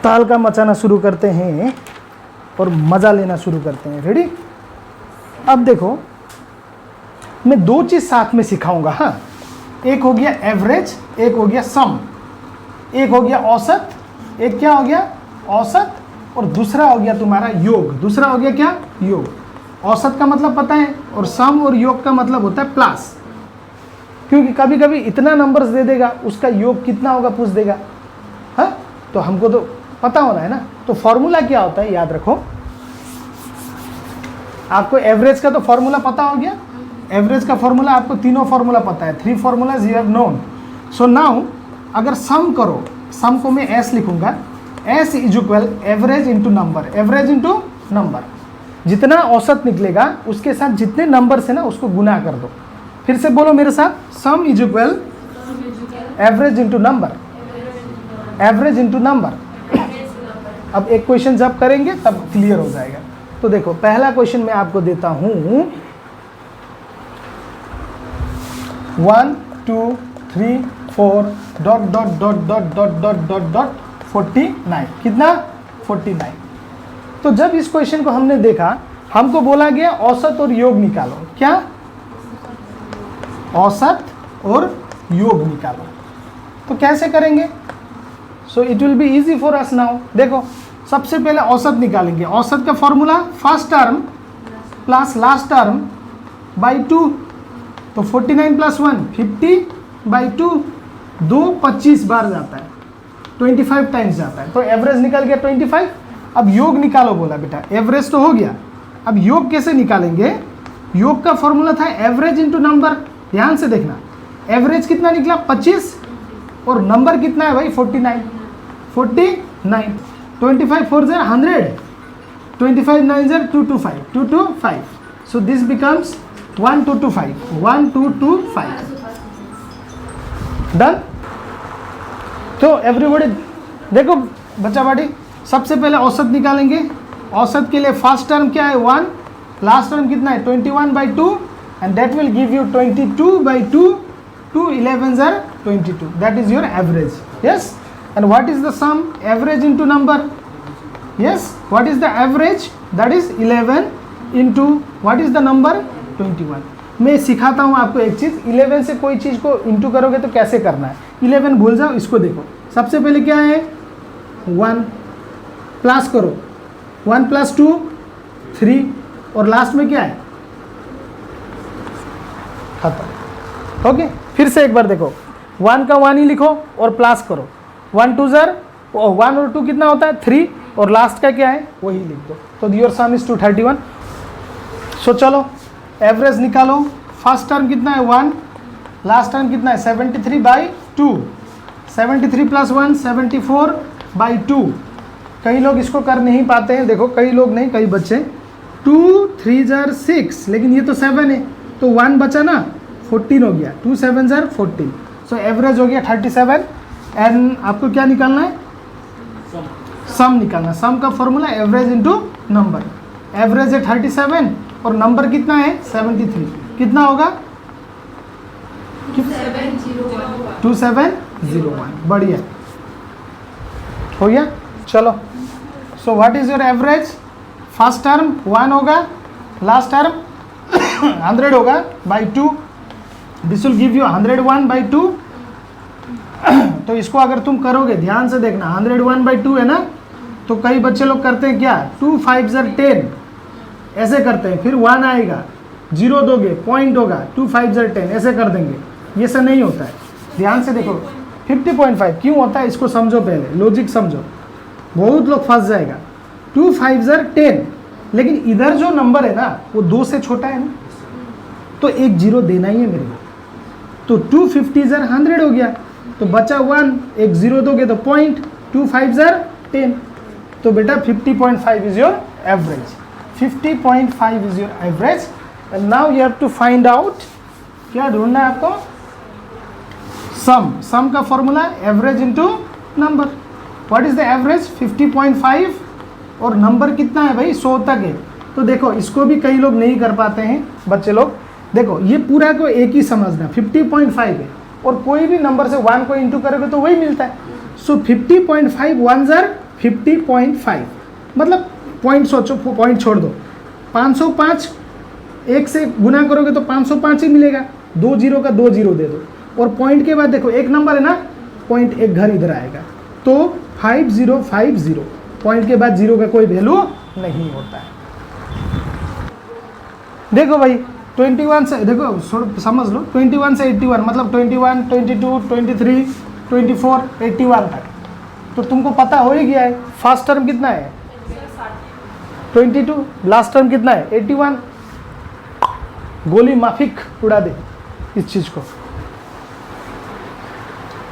तहलका मचाना शुरू करते हैं और मज़ा लेना शुरू करते हैं। रेडी? अब देखो, मैं दो चीज़ साथ में सिखाऊंगा। हाँ, एक हो गया एवरेज, एक हो गया सम। एक हो गया औसत, एक क्या हो गया औसत, और दूसरा हो गया तुम्हारा योग। दूसरा हो गया क्या? योग। औसत का मतलब पता है, और सम और योग का मतलब होता है प्लस, क्योंकि कभी कभी इतना नंबर्स दे देगा, उसका योग कितना होगा पूछ देगा। हाँ, तो हमको तो पता होना है ना। तो फॉर्मूला क्या होता है याद रखो। आपको एवरेज का तो फॉर्मूला पता हो गया। एवरेज का फॉर्मूला आपको तीनों फॉर्मूला पता है, 3 formulas you have known. So now अगर सम करो, सम को मैं एस लिखूंगा। S is equal average into number, average into number. जितना औसत निकलेगा उसके साथ जितने नंबर से ना उसको गुना कर दो। फिर से बोलो मेरे साथ, सम is equal average into number, average into number. अब एक क्वेश्चन जब करेंगे तब क्लियर हो जाएगा। तो देखो, पहला क्वेश्चन मैं आपको देता हूं 1 2 3 4 dot dot dot dot dot dot dot dot 49। कितना? 49। तो जब इस क्वेश्चन को हमने देखा, हमको बोला गया औसत और योग निकालो। क्या? औसत और योग निकालो। तो कैसे करेंगे? So it will be easy for us now. देखो, सबसे पहले औसत निकालेंगे। औसत का formula first term plus last term by 2। तो 49 प्लस 1 50/2। 2 25 बार जाता है, 25 टाइम्स जाता है। तो एवरेज निकल गया 25। अब योग निकालो बोला बेटा। एवरेज तो हो गया, अब योग कैसे निकालेंगे? योग का फॉर्मूला था एवरेज इंटू नंबर। ध्यान से देखना, एवरेज कितना निकला 25 और नंबर कितना है भाई 49। 49 25 4 100, 25 9 225, 225। So this becomes 1225, 1225। डन? तो एवरीबॉडी देखो बच्चा बाटी, सबसे पहले औसत निकालेंगे। औसत के लिए फर्स्ट टर्म क्या है 1, लास्ट टर्म कितना है 21/2, and that will give you 22/2, 2 11s are 22. That is your average. Yes? And what is the sum? Average into number. Yes? What is the average? That is 11 into what is the number? 21. मैं सिखाता हूँ आपको एक चीज़। 11 से कोई चीज़ को into करोगे तो कैसे करना है। 11 भूल जाओ, इसको देखो। सबसे पहले क्या है 1 प्लस करो, 1 + 2 3, और लास्ट में क्या है खत्म। ओके, फिर से एक बार देखो, 1 का 1 ही लिखो और प्लस करो। 1 2 1 और 2 कितना होता है 3, और लास्ट का क्या है वही लिख दो। तो योर सम इज 231। सो चलो एवरेज निकालो। फर्स्ट टर्म कितना है 1, लास्ट टर्म कितना है 73/2, 73 + 1 74/2। कई लोग इसको कर नहीं पाते हैं। देखो, कई लोग नहीं, कई बच्चे 2 3 6, लेकिन ये तो 7 है, तो 1 बचा ना 14 हो गया, 2 7 14। सो एवरेज हो गया 37। एंड आपको क्या निकालना है? सम निकालना। सम का formula average into number. Average है 37 और नंबर कितना है 73। कितना होगा 2701। बढ़िया हो गया। चलो, so what is your average? First term 1 होगा, लास्ट टर्म 100 होगा by 2। This will give you 101/2। तो इसको अगर तुम करोगे, ध्यान से देखना, 101/2 है ना। तो कई बच्चे लोग करते हैं क्या 2 5 10 ऐसे करते हैं, फिर 1 आएगा, 0 दोगे पॉइंट होगा, 2 5 10 ऐसे कर देंगे। ये सब नहीं होता है। ध्यान से देखो 50.5 क्यों होता है इसको समझो, पहले लॉजिक समझो। बहुत लोग फंस जाएगा। 2 5 10, लेकिन इधर जो नंबर है ना वो 2 से छोटा है ना, तो एक 0 देना ही है मेरे को। तो 2 50 100 हो गया, तो बचा 1, एक 0 दोगे तो पॉइंट, 2 5 10। तो बेटा 50.5 is your average. 50.5 is your average. And now you have to find out, क्या ढूंढना है आपको? सम। सम का formula average into number. What is the average 50.5, और नंबर कितना है भाई 100 तक है। तो देखो, इसको भी कई लोग नहीं कर पाते हैं बच्चे लोग। देखो, ये पूरा को एक ही समझना, 50.5 है, और कोई भी नंबर से 1 को इंटू करोगे तो वही मिलता है। सो 50.5 1s are 50.5, मतलब पॉइंट सोचो, पॉइंट छोड़ दो। 505 1 से गुना करोगे तो 505 ही मिलेगा, 2 जीरो का 2 जीरो दे दो, और पॉइंट के बाद देखो एक नंबर है ना, पॉइंट एक घर इधर आएगा, तो 5050, पॉइंट के बाद जीरो का कोई वैल्यू नहीं होता है। देखो भाई 21 से, देखो समझ लो, 21 से 81 मतलब 21, 22, 23, 24, 81 तक, तो तुमको पता हो ही गया है फर्स्ट टर्म कितना है 22, लास्ट टर्म कितना है 81। गोली माफिक उड़ा दे इस चीज को।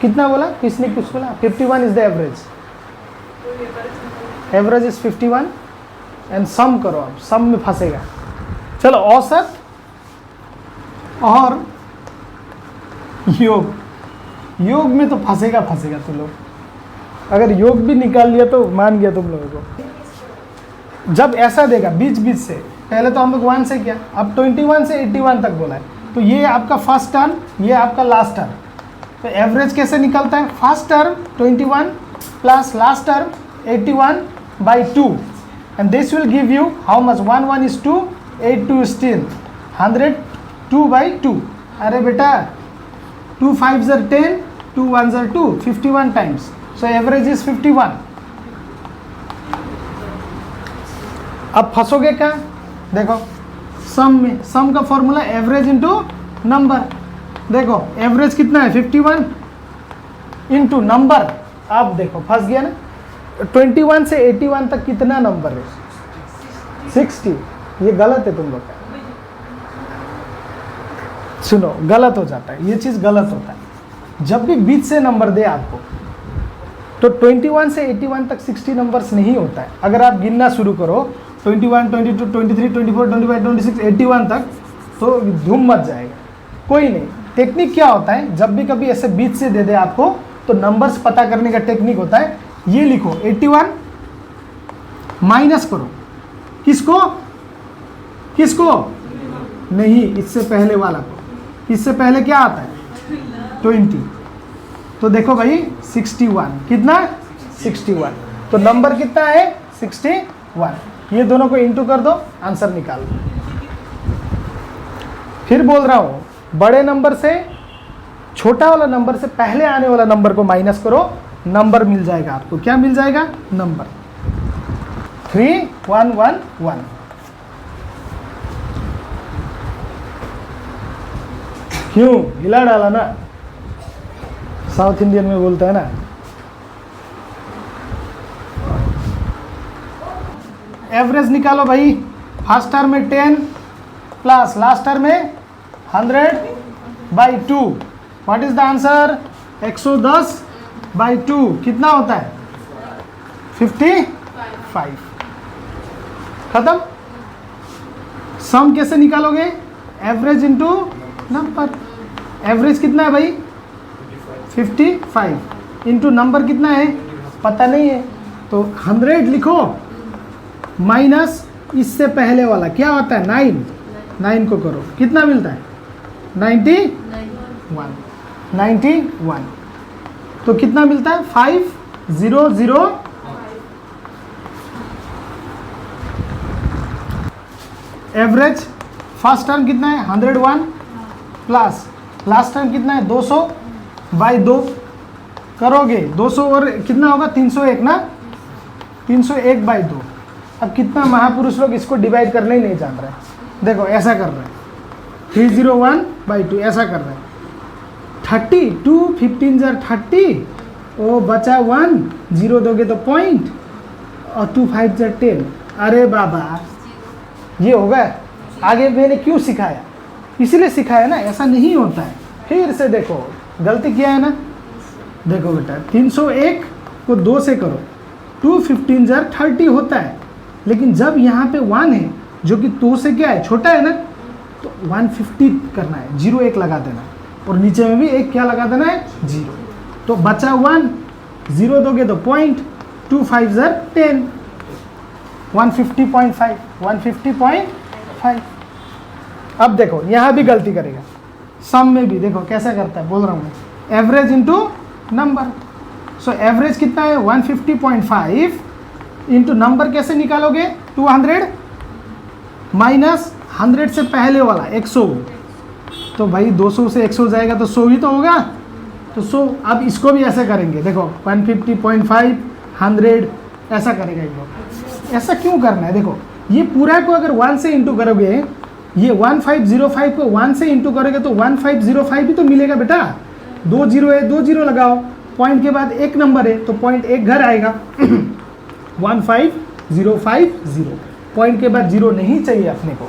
कितना बोला, किसने कुछ बोला? 51 is the average, average is 51, and sum करो, अब सम में फंसेगा। चलो औसत और योग, योग में तो फंसेगा तू लोग, अगर योग भी निकाल लिया तो मान गया तुम लोगों को। जब ऐसा देगा बीच बीच से, पहले तो हम लोग 1 से किया, अब 21 से 81 तक बोला है, तो ये आपका फर्स्ट टर्म, ये आपका लास्ट टर्म, तो एवरेज कैसे निकलता है? First term 21 plus last term 81 by 2, and this will give you how much? 1 1 is 2, 8 2 is 10, 102 by 2। अरे बेटा 2 5s are 10, 2 1s are 2, 51 times, so average is 51। अब फंसोगे क्या? देखो सम में, सम का फॉर्मूला एवरेज इंटू नंबर। देखो एवरेज कितना है 51 इंटू नंबर, आप देखो फंस गया ना। 21 से 81 तक कितना नंबर है? 60। ये गलत है तुम लोग का, सुनो गलत हो जाता है, ये चीज गलत होता है। जब भी बीच से नंबर दे आपको, तो 21 से 81 तक 60 नंबर्स नहीं होता है। अगर आप गिनना शुरू करो 21, 22, 23, 24, 25, 26, 81 तक, तो धूम मच जाएगा। कोई नहीं, टेक्निक क्या होता है, जब भी कभी ऐसे बीच से दे दे आपको, तो नंबर्स पता करने का टेक्निक होता है, ये लिखो 81 माइनस करो, किसको किसको? नहीं, इससे पहले वाला को। इससे पहले क्या आता है 20, तो देखो भाई 61, कितना 61, तो नंबर कितना है 61। ये दोनों को इंटू कर दो, आंसर निकाल दो। फिर बोल रहा हूं, बड़े नंबर से छोटा वाला नंबर से पहले आने वाला नंबर को माइनस करो, नंबर मिल जाएगा आपको। क्या मिल जाएगा? नंबर 3111। क्यों हिला डाला ना, साउथ इंडियन में बोलता है ना। एवरेज निकालो भाई, फर्स्ट टर्म में 10 प्लस लास्ट टर्म में 100 by 2, what is the answer? 110 by 2 कितना होता है 55। खत्म। सम कैसे निकालोगे? Average into number. एवरेज कितना है भाई 55 इंटू नंबर कितना है पता नहीं है, तो 100 लिखो माइनस इससे पहले वाला क्या होता है 9 को करो, कितना मिलता है 91। तो कितना मिलता है 500। एवरेज फर्स्ट टर्म कितना है 101 प्लस लास्ट टर्म कितना है 200 बाई 2 करोगे 200 और कितना होगा 301 ना, 301 बाई 2। अब कितना महापुरुष लोग इसको डिवाइड करने ही नहीं जान रहे। देखो ऐसा कर रहे हैं 301 बाई 2 ऐसा कर रहे हैं 30, 2 15 जार 30, ओ बचा 1, 0 दोगे तो पॉइंट, और 2 5 जार 10। अरे बाबा ये होगा। आगे मैंने क्यों सिखाया, इसीलिए सिखाया ना, ऐसा नहीं होता है। फिर से देखो गलती किया है ना। देखो बेटा 301 को 2 से करो, 2 15 जार 30 होता है, लेकिन जब यहाँ पे 1 है जो कि 2 से क्या है छोटा है ना, तो 150 करना है, 0 1 लगा देना, और नीचे में भी एक क्या लगा देना है 0। तो बचा 1, 0 दोगे तो पॉइंट, 2 5 जार 10, 150.5, 150.5। अब देखो यहाँ भी गलती करेगा, सम में भी देखो कैसा करता है, बोल रहा हूँ मैं, average into number. So average कितना है 150.5 इंटू नंबर कैसे निकालोगे 200 माइनस 100 से पहले वाला 100, तो भाई 200 से 100 जाएगा तो 100 ही तो होगा। तो 100, अब इसको भी ऐसे करेंगे, देखो 150.5 100 ऐसा करेगा एक लोग। ऐसा क्यों करना है, देखो ये पूरा को अगर 1 से इंटू करोगे, ये 1505 को 1 से इंटू करोगे तो 1505 ही तो मिलेगा बेटा। 2 जीरो है, 2 जीरो लगाओ, पॉइंट के बाद एक नंबर है तो पॉइंट एक घर आएगा 15050, पॉइंट के बाद जीरो नहीं चाहिए अपने को।